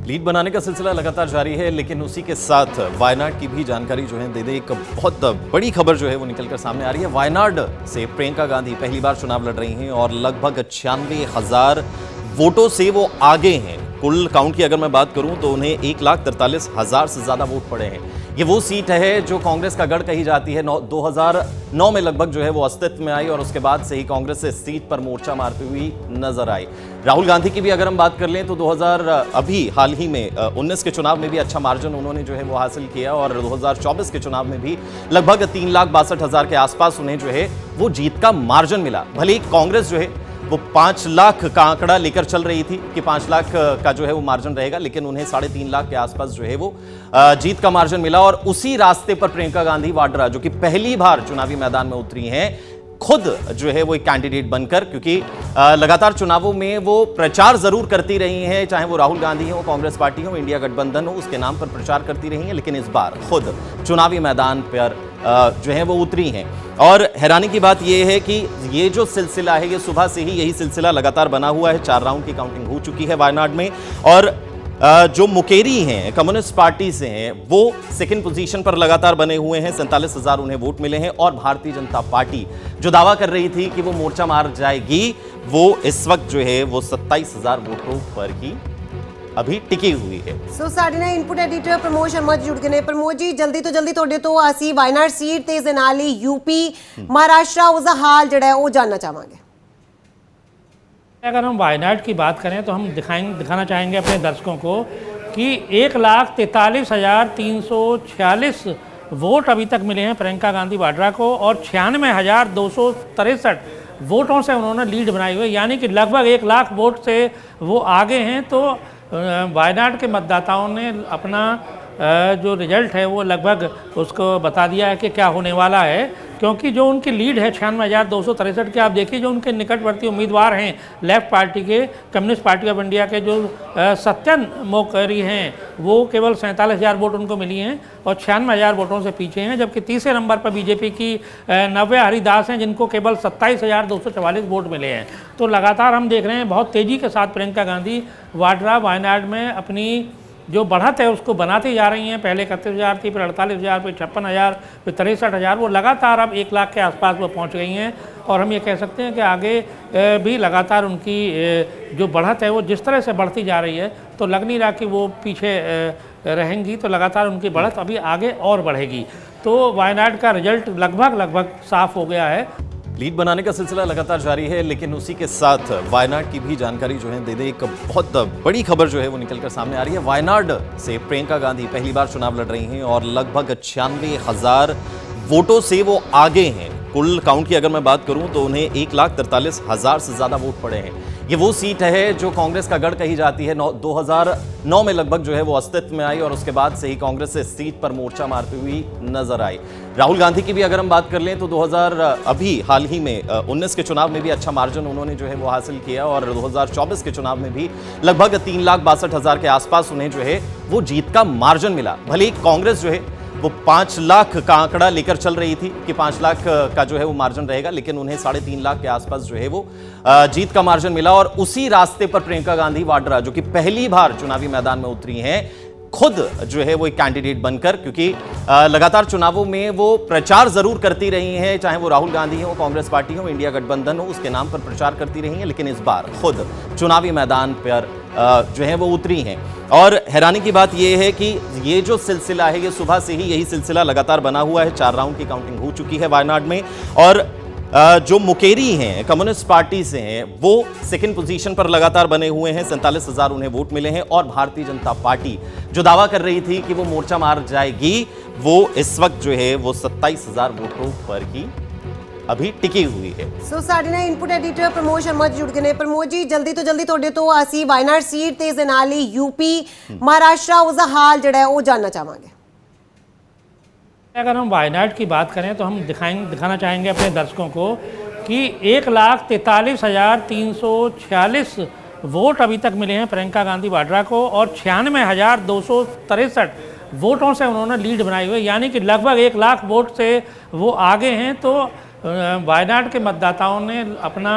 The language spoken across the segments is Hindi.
लीड बनाने का सिलसिला लगातार जारी है, लेकिन उसी के साथ वायनाड की भी जानकारी जो है दे दे। एक बहुत बड़ी खबर जो है वो निकलकर सामने आ रही है। वायनाड से प्रियंका गांधी पहली बार चुनाव लड़ रही हैं और लगभग 96,000 वोटों से वो आगे हैं। कुल काउंट की अगर मैं बात करूं तो उन्हें 1,43,000 से ज्यादा वोट पड़े हैं। ये वो सीट है जो कांग्रेस का गढ़ कही जाती है। 2009 में लगभग जो है वो अस्तित्व में आई और उसके बाद से ही कांग्रेस इस सीट पर मोर्चा मारती हुई नजर आई। राहुल गांधी की भी अगर हम बात कर लें तो 2000 अभी हाल ही में 19 के चुनाव में भी अच्छा मार्जिन उन्होंने जो है वो हासिल किया और 2024 के चुनाव में भी लगभग 3,62,000 के आसपास उन्हें जो है वो जीत का मार्जिन मिला। भले ही कांग्रेस जो है वो 5 लाख का आंकड़ा लेकर चल रही थी कि 5 लाख का जो है वो मार्जिन रहेगा, लेकिन उन्हें 3.5 लाख के आसपास जो है वो जीत का मार्जिन मिला। और उसी रास्ते पर प्रियंका गांधी वाड्रा, जो कि पहली बार चुनावी मैदान में उतरी हैं, खुद जो है वो एक कैंडिडेट बनकर, क्योंकि लगातार चुनावों में वो प्रचार जरूर करती रही हैं, चाहे वो राहुल गांधी हो, कांग्रेस पार्टी हो, इंडिया गठबंधन हो, उसके नाम पर प्रचार करती रही हैं, लेकिन इस बार खुद चुनावी मैदान पर जो है वो उतरी हैं। और हैरानी की बात यह है कि ये जो सिलसिला है ये सुबह से ही यही सिलसिला लगातार बना हुआ है। 4 राउंड की काउंटिंग हो चुकी है वायनाड में और जो मुकेरी हैं, कम्युनिस्ट पार्टी से हैं, वो सेकंड पोजीशन पर लगातार बने हुए हैं। 47,000 उन्हें वोट मिले हैं और भारतीय जनता पार्टी जो दावा कर रही थी कि वो मोर्चा मार जाएगी, वो इस वक्त जो है वो 27,000 वोटों पर ही अभी टिकी हुई है। ਸੋ ਸਾਡੇ ਨਾਲ ਇਨਪੁਟ ਐਡੀਟਰ ਪ੍ਰਮੋਦ ਸ਼ਰਮਾ ਜੁੜ ਗਏ ਨੇ। ਪ੍ਰਮੋਦ ਜੀ, ਜਲਦੀ ਤੋਂ ਜਲਦੀ ਤੁਹਾਡੇ ਤੋਂ ਅਸੀਂ ਵਾਇਨਾਡ ਸੀਟ ਤੇ ਇਸ ਦੇ ਨਾਲ ਹੀ यूपी महाराष्ट्र उसका हाल जड़ा है वो जानना चाहेंगे। अगर हम वायनाड की बात करें तो हम दिखाना चाहेंगे अपने दर्शकों को कि 1,43,346 वोट अभी तक मिले हैं प्रियंका गांधी वाड्रा को और 96,263 वोटों से उन्होंने लीड बनाई हुई है, यानी कि लगभग 1 लाख वोट से वो आगे हैं। तो वायनाड के मतदाताओं ने अपना जो रिजल्ट है वो लगभग उसको बता दिया है कि क्या होने वाला है, क्योंकि जो उनकी लीड है 96,263 के, आप देखिए जो उनके निकटवर्ती उम्मीदवार हैं लेफ्ट पार्टी के, कम्युनिस्ट पार्टी ऑफ इंडिया के जो सत्यन मोकरी हैं, वो केवल 47,000 वोट उनको मिली हैं और 96,000 वोटों से पीछे हैं। जबकि तीसरे नंबर पर बीजेपी की नव्या हरिदास हैं, जिनको केवल 27,244 वोट मिले हैं। तो लगातार हम देख रहे हैं बहुत तेज़ी के साथ प्रियंका गांधी वाड्रा वायनाड में अपनी जो बढ़त है उसको बनाती जा रही हैं। पहले 31,000 थी, फिर 48,000, फिर 56,000, फिर 63,000, वो लगातार अब 1 लाख के आसपास वो पहुंच गई हैं। और हम ये कह सकते हैं कि आगे भी लगातार उनकी जो बढ़त है वो जिस तरह से बढ़ती जा रही है, तो लग नहीं रहा कि वो पीछे रहेंगी। तो लगातार उनकी बढ़त अभी आगे और बढ़ेगी। तो वायनाड का रिजल्ट लगभग साफ हो गया है। लीड बनाने का सिलसिला लगातार जारी है, लेकिन उसी के साथ वायनाड की भी जानकारी जो है दे दे। एक बहुत बड़ी खबर जो है वो निकलकर सामने आ रही है। वायनाड से प्रियंका गांधी पहली बार चुनाव लड़ रही हैं और लगभग 96,000 वोटों से वो आगे हैं। कुल काउंट की अगर मैं बात करूं तो उन्हें 1,43,000 से ज्यादा वोट पड़े हैं। ये वो सीट है जो कांग्रेस का गढ़ कही जाती है। 2009 में लगभग जो है वो अस्तित्व में आई और उसके बाद से ही कांग्रेस इस सीट पर मोर्चा मारती हुई नजर आई। राहुल गांधी की भी अगर हम बात कर लें तो 2000 अभी हाल ही में 19 के चुनाव में भी अच्छा मार्जिन उन्होंने जो है वो हासिल किया और 2024 के चुनाव में भी लगभग 3,62,000 के आसपास उन्हें जो है वो जीत का मार्जिन मिला। भले ही कांग्रेस जो है वो 5 लाख का आंकड़ा लेकर चल रही थी कि 5 लाख का जो है वो मार्जिन रहेगा, लेकिन उन्हें 3.5 लाख के आसपास जो है वो जीत का मार्जिन मिला। और उसी रास्ते पर प्रियंका गांधी वाड्रा, जो कि पहली बार चुनावी मैदान में उतरी हैं, खुद जो है वो एक कैंडिडेट बनकर, क्योंकि लगातार चुनावों में वो प्रचार जरूर करती रही हैं, चाहे वो राहुल गांधी हो, कांग्रेस पार्टी हो, इंडिया गठबंधन हो, उसके नाम पर प्रचार करती रही हैं, लेकिन इस बार खुद चुनावी मैदान पर जो है वो उतरी हैं। और हैरानी की बात यह है कि ये जो सिलसिला है ये सुबह से ही यही सिलसिला लगातार बना हुआ है। 4 राउंड की काउंटिंग हो चुकी है वायनाड में और जो मुकेरी हैं, कम्युनिस्ट पार्टी से हैं, वो सेकंड पोजीशन पर लगातार बने हुए हैं। 47,000 उन्हें वोट मिले हैं और भारतीय जनता पार्टी जो दावा कर रही थी कि वो मोर्चा मार जाएगी, वो इस वक्त जो है वो 27,000 वोटों पर ही अभी टिकी हुई है। ਸੋ ਸਾਡੇ ਨਾਲ ਇਨਪੁਟ ਐਡੀਟਰ ਪ੍ਰਮੋਦ ਸ਼ਰਮਾ ਜੁੜ ਗਏ ਨੇ। ਪ੍ਰਮੋਦ ਜੀ, ਜਲਦੀ ਤੋਂ ਜਲਦੀ ਤੁਹਾਡੇ ਤੋਂ ਅਸੀਂ ਵਾਇਨਾਡ ਸੀਟ ਤੇ ਇਸ ਦੇ ਨਾਲ ਹੀ यूपी महाराष्ट्र उसका हाल जड़ा है वो जानना चाहेंगे। अगर हम वायनाड की बात करें तो हम दिखाना चाहेंगे अपने दर्शकों को कि 1,43,346 वोट अभी तक मिले हैं प्रियंका गांधी वाड्रा को और 96,263 वोटों से उन्होंने लीड बनाई हुई है, यानी कि लगभग 1 लाख वोट से वो आगे हैं। तो वायनाड के मतदाताओं ने अपना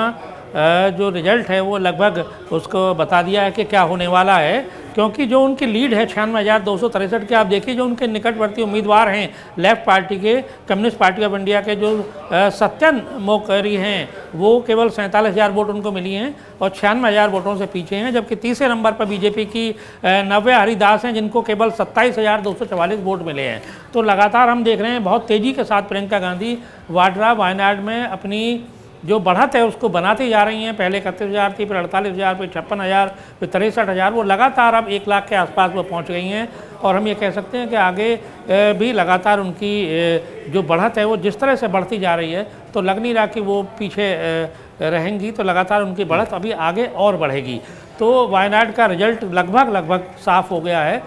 जो रिजल्ट है वो लगभग उसको बता दिया है कि क्या होने वाला है, क्योंकि जो उनकी लीड है 96,263 के, आप देखिए जो उनके निकटवर्ती उम्मीदवार हैं लेफ्ट पार्टी के, कम्युनिस्ट पार्टी ऑफ इंडिया के जो सत्यन मोकरी हैं, वो केवल 47,000 वोट उनको मिली हैं और 96,000 वोटों से पीछे हैं, जबकि तीसरे नंबर पर बीजेपी की नव्या हरिदास हैं, जिनको केवल 27,244 वोट मिले हैं। तो लगातार हम देख रहे हैं बहुत तेज़ी के साथ प्रियंका गांधी वाड्रा वायनाड में अपनी जो बढ़त है उसको बनाती जा रही हैं। पहले 31,000 थी, फिर 48,000, फिर 56,000, फिर 63,000, वो लगातार अब 1 लाख के आसपास वो पहुंच गई हैं। और हम ये कह सकते हैं कि आगे भी लगातार उनकी जो बढ़त है वो जिस तरह से बढ़ती जा रही है, तो लग नहीं रहा कि वो पीछे रहेंगी, तो लगातार उनकी बढ़त अभी आगे और बढ़ेगी। तो वायनाड का रिजल्ट लगभग साफ हो गया है